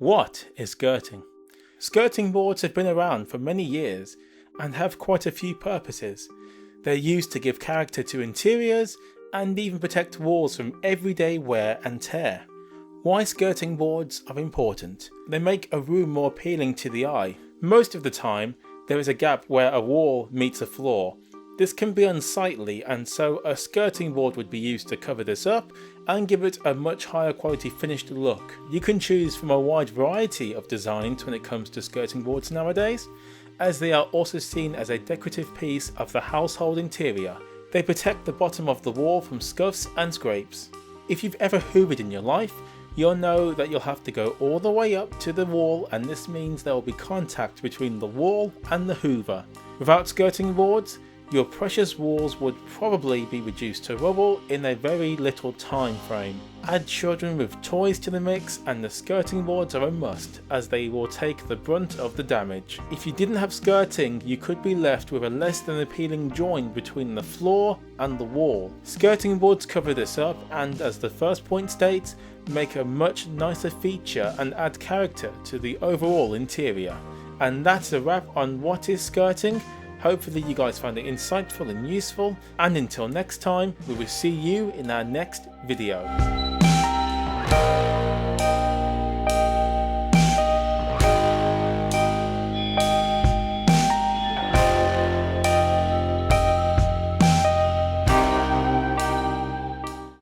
What is skirting? Skirting boards have been around for many years and have quite a few purposes. They're used to give character to interiors and even protect walls from everyday wear and tear. Why skirting boards are important? They make a room more appealing to the eye. Most of the time, there is a gap where a wall meets a floor. This can be unsightly, and so a skirting board would be used to cover this up and give it a much higher quality finished look. You can choose from a wide variety of designs when it comes to skirting boards nowadays, as they are also seen as a decorative piece of the household interior. They protect the bottom of the wall from scuffs and scrapes. If you've ever hoovered in your life, you'll know that you'll have to go all the way up to the wall, and this means there will be contact between the wall and the hoover. Without skirting boards, your precious walls would probably be reduced to rubble in a very little time frame. Add children with toys to the mix and the skirting boards are a must, as they will take the brunt of the damage. If you didn't have skirting, you could be left with a less than appealing join between the floor and the wall. Skirting boards cover this up and, as the first point states, make a much nicer feature and add character to the overall interior. And that's a wrap on what is skirting. Hopefully you guys found it insightful and useful, and until next time, we will see you in our next video.